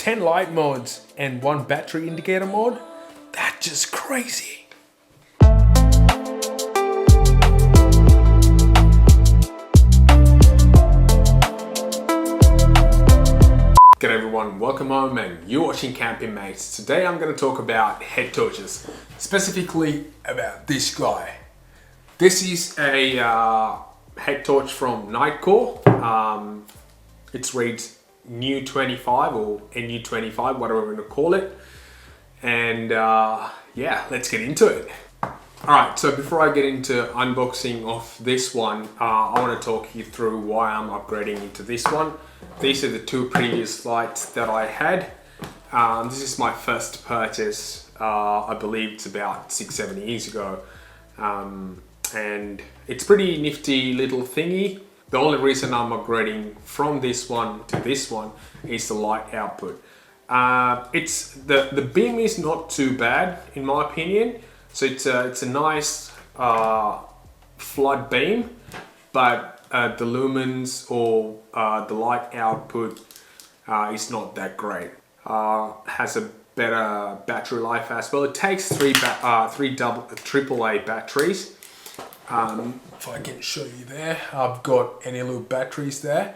10 light modes and 1 battery indicator mode. That's just crazy. G'day everyone, welcome home and you're watching Camping Mates. Today I'm going to talk about head torches, specifically about this guy. This is a head torch from Nitecore. It reads New 25 or NU25, whatever we're going to call it. And yeah, let's get into it. Alright, so before I get into unboxing of this one, I want to talk you through why I'm upgrading into this one. These are the 2 previous lights that I had. This is my first purchase. I believe it's about 6-7 years ago. And it's pretty nifty little thingy. The only reason I'm upgrading from this one to this one is the light output. It's the beam is not too bad in my opinion. So it's a nice flood beam, but the lumens or the light output is not that great. Has a better battery life as well. It takes three AAA batteries. If I can show you there, I've got Eneloop batteries there.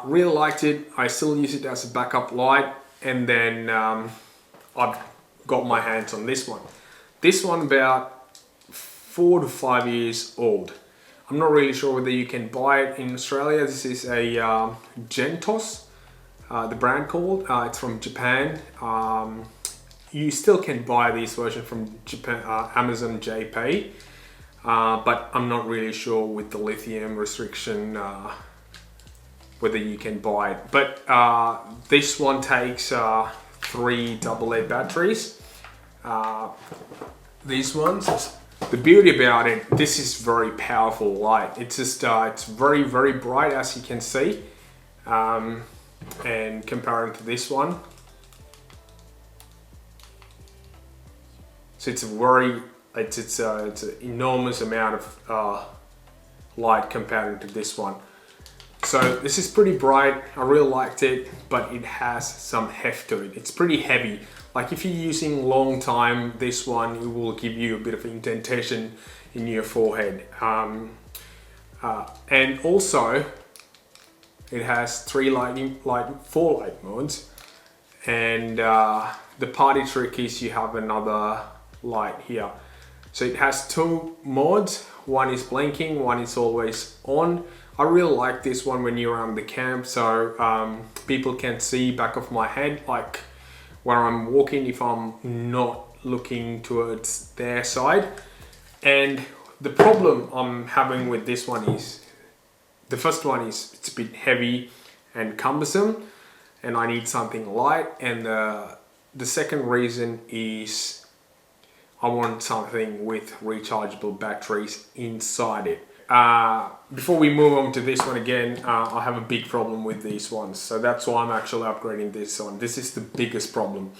Really liked it. I still use it as a backup light, and then I've got my hands on this one. This one about 4 to 5 years old. I'm not really sure whether you can buy it in Australia. This is a Gentos, the brand called. It's from Japan. You still can buy this version from Japan, Amazon JP, but I'm not really sure with the lithium restriction whether you can buy it. But this one takes 3 AA batteries. These ones. The beauty about it, this is very powerful light. It's just it's very bright, as you can see, and comparing to this one, so it's an enormous amount of light comparing to this one. So this is pretty bright. I really liked it, but it has some heft to it. It's pretty heavy. Like if you're using long time, this one, it will give you a bit of indentation in your forehead. And also, it has 4 light modes. And the party trick is you have another light here. So it has 2 modes. One is blinking, one is always on. I really like this one when you're around the camp, so people can see back of my head, like where I'm walking if I'm not looking towards their side. And the problem I'm having with this one is, the first one is it's a bit heavy and cumbersome and I need something light, and the second reason is I want something with rechargeable batteries inside it. Before we move on to this one again, I have a big problem with these ones, so that's why I'm actually upgrading this one. This is the biggest problem.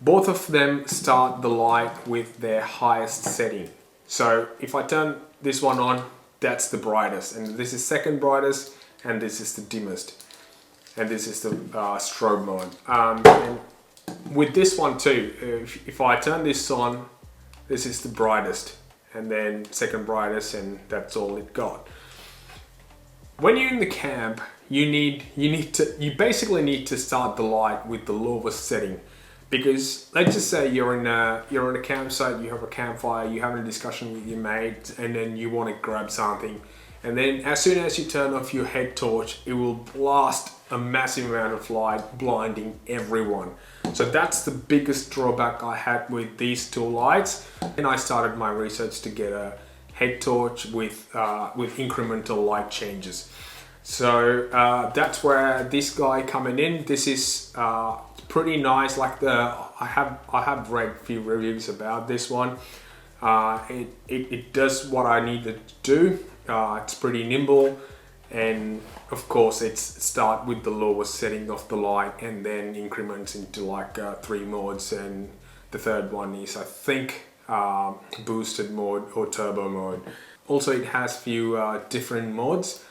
Both of them start the light with their highest setting. So if I turn this one on, that's the brightest, and this is second brightest, and this is the dimmest, and this is the strobe mode. And with this one too, if I turn this on, this is the brightest, and then second brightest, and that's all it got. When you're in the camp, you basically need to start the light with the lowest setting, because let's just say you're in a campsite, you have a campfire, you're having a discussion with your mate, and then you want to grab something, and then as soon as you turn off your head torch, it will blast a massive amount of light, blinding everyone. So that's the biggest drawback I had with these 2 lights. And I started my research to get a head torch with incremental light changes. So that's where this guy coming in. This is pretty nice. Like I have read a few reviews about this one. It does what I needed to do. It's pretty nimble, and of course it's start with the lowest setting of the light and then increments into like 3 modes, and the third one is I think boosted mode or turbo mode. Also it has few different modes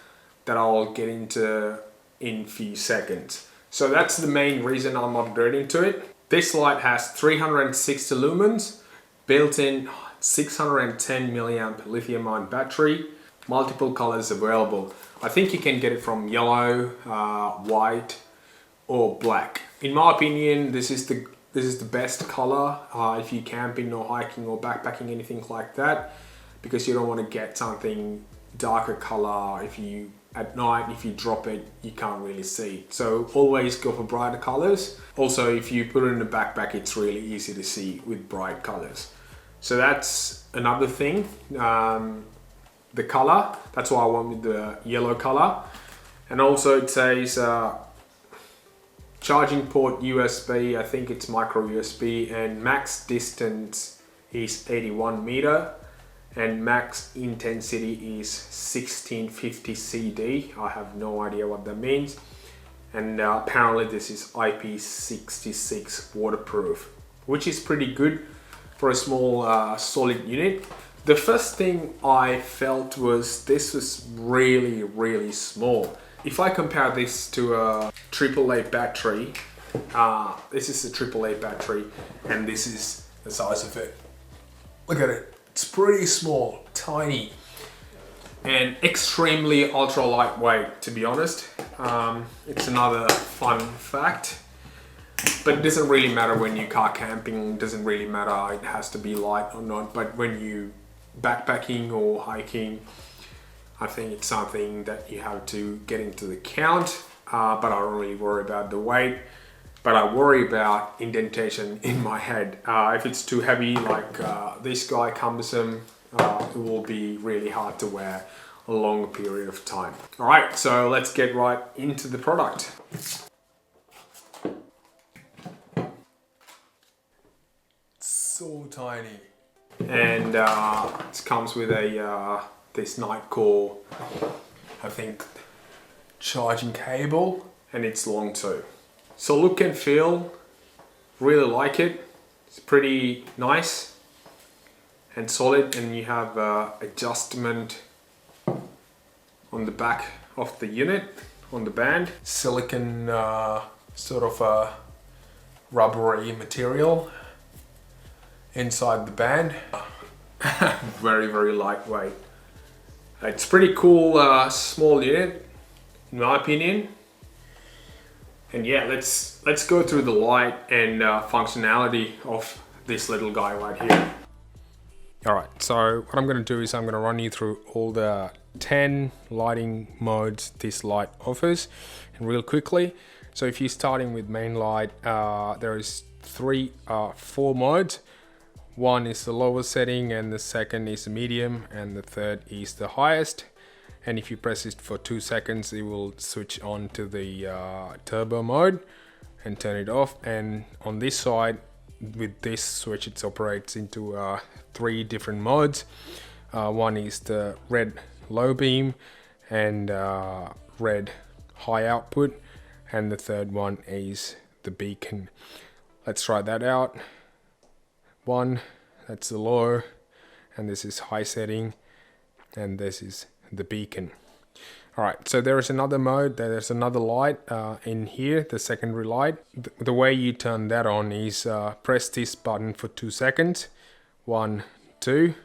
that I'll get into in few seconds. So that's the main reason I'm upgrading to it. This light has 360 lumens, built-in 610 milliamp lithium-ion battery, multiple colors available. I think you can get it from yellow, white, or black. In my opinion, this is the best color if you're camping or hiking or backpacking, anything like that, because you don't want to get something darker color. If you at night, if you drop it, you can't really see. So always go for brighter colors. Also, if you put it in the backpack, it's really easy to see with bright colors. So that's another thing. The color, that's why I went with the yellow color. And also it says charging port USB, I think it's micro USB, and max distance is 81 meter and max intensity is 1650 CD. I have no idea what that means. And apparently this is IP66 waterproof, which is pretty good for a small solid unit. The first thing I felt was this was really, really small. If I compare this to a AAA battery, this is a AAA battery and this is the size of it. Look at it, it's pretty small, tiny, and extremely ultra lightweight, to be honest. It's another fun fact. But it doesn't really matter when you car camping, it doesn't really matter, it has to be light or not, but when you backpacking or hiking, I think it's something that you have to get into the count, but I don't really worry about the weight, but I worry about indentation in my head. If it's too heavy, like this guy, cumbersome, it will be really hard to wear a long period of time. All right, so let's get right into the product. So tiny. And it comes with a this Nitecore, I think, charging cable, and it's long too. So look and feel, really like it. It's pretty nice and solid, and you have adjustment on the back of the unit, on the band. Silicon sort of a rubbery material inside the band. Very, very lightweight. It's pretty cool small unit, in my opinion. And yeah, let's go through the light and functionality of this little guy right here. All right, so what I'm gonna do is I'm gonna run you through all the 10 lighting modes this light offers, and real quickly. So if you're starting with main light, there is 4 modes. One is the lowest setting, and the second is the medium, and the third is the highest. And if you press it for 2 seconds, it will switch on to the turbo mode and turn it off. And on this side, with this switch, it operates into 3 different modes. One is the red low beam and red high output, and the third one is the beacon. Let's try that out. 1, that's the low, and this is high setting, and this is the beacon. All right, so there is another mode, there's another light in here, the secondary light. The way you turn that on is press this button for 2 seconds, 1, 2,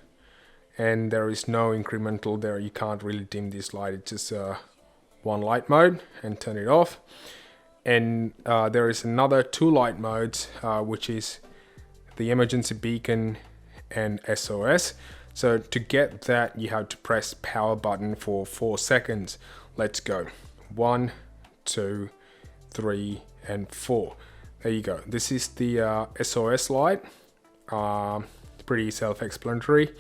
and there is no incremental there. You can't really dim this light, it's just one light mode, and turn it off. And there is another 2 light modes, which is the emergency beacon and SOS. So to get that, you have to press power button for 4 seconds. Let's go. 1, 2, 3, and 4. There you go. This is the SOS light. Pretty self-explanatory.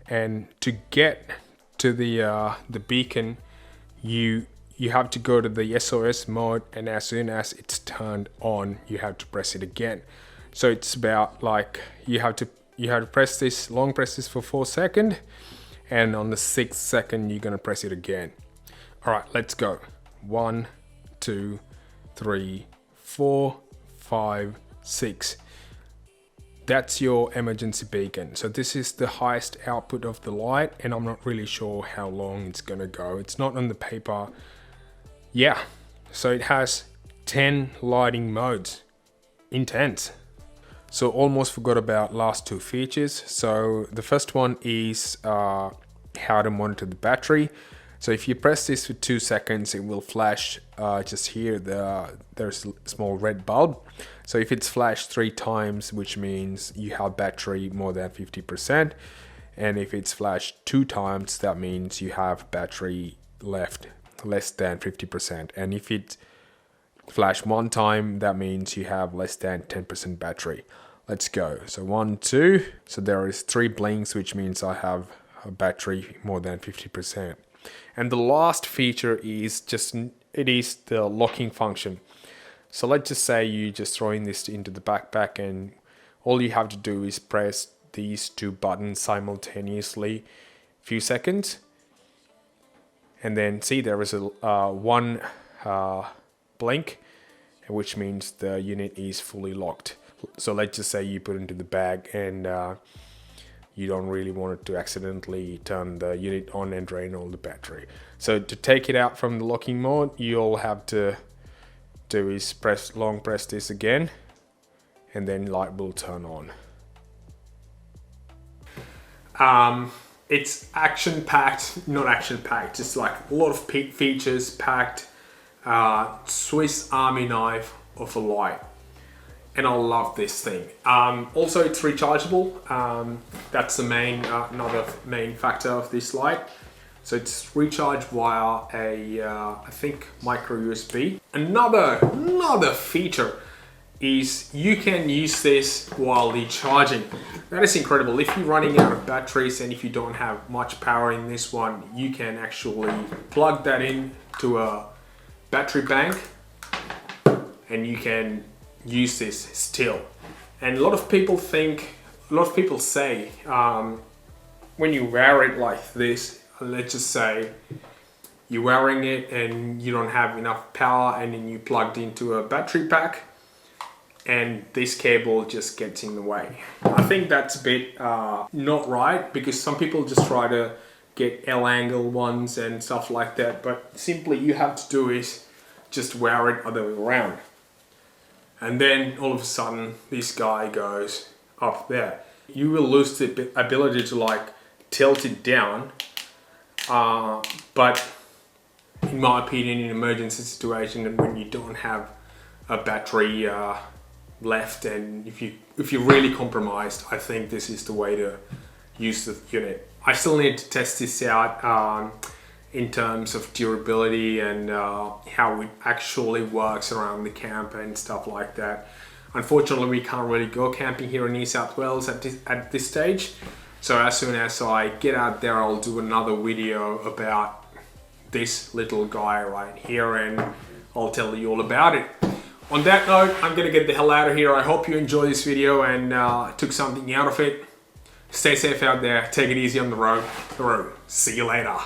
And to get to the beacon, you have to go to the SOS mode, and as soon as it's turned on, you have to press it again. So it's about like you have to press this, long press this for 4 seconds, and on the 6th second you're gonna press it again. All right, let's go. 1, 2, 3, 4, 5, 6. That's your emergency beacon. So this is the highest output of the light, and I'm not really sure how long it's gonna go. It's not on the paper. Yeah, so it has 10 lighting modes. Intense. So almost forgot about last two features. So the first one is how to monitor the battery. So if you press this for 2 seconds, it will flash just here. There's a small red bulb. So if it's flashed 3 times, which means you have battery more than 50%. And if it's flashed 2 times, that means you have battery left less than 50%. And if it flashed 1 time, that means you have less than 10% battery. Let's go. So 1, 2. So there is 3 blinks, which means I have a battery more than 50%. And the last feature is the locking function. So let's just say you just throw in this into the backpack, and all you have to do is press these 2 buttons simultaneously, few seconds, and then see there is a one blink, which means the unit is fully locked. So let's just say you put it into the bag and you don't really want it to accidentally turn the unit on and drain all the battery. So to take it out from the locking mode, you'll have to do is press this again, and then light will turn on. It's action-packed, not action-packed, just like a lot of features packed. Swiss Army knife of a light. And I love this thing. Also, it's rechargeable. That's the another main factor of this light. So it's recharged via a, I think, micro USB. Another feature is you can use this while recharging. That is incredible. If you're running out of batteries and if you don't have much power in this one, you can actually plug that in to a battery bank and you can use this still. And a lot of people say when you wear it like this, let's just say you're wearing it and you don't have enough power, and then you plugged into a battery pack and this cable just gets in the way. I think that's a bit not right, because some people just try to get L-angle ones and stuff like that, but simply you have to do is just wear it other way around. And then all of a sudden this guy goes up there. You will lose the ability to like tilt it down, but in my opinion, in an emergency situation and when you don't have a battery left, and if you're really compromised, I think this is the way to use the unit. I still need to test this out in terms of durability and how it actually works around the camp and stuff like that. Unfortunately, we can't really go camping here in New South Wales at this stage. So as soon as I get out there, I'll do another video about this little guy right here and I'll tell you all about it. On that note, I'm gonna get the hell out of here. I hope you enjoyed this video and took something out of it. Stay safe out there. Take it easy on the road. See you later.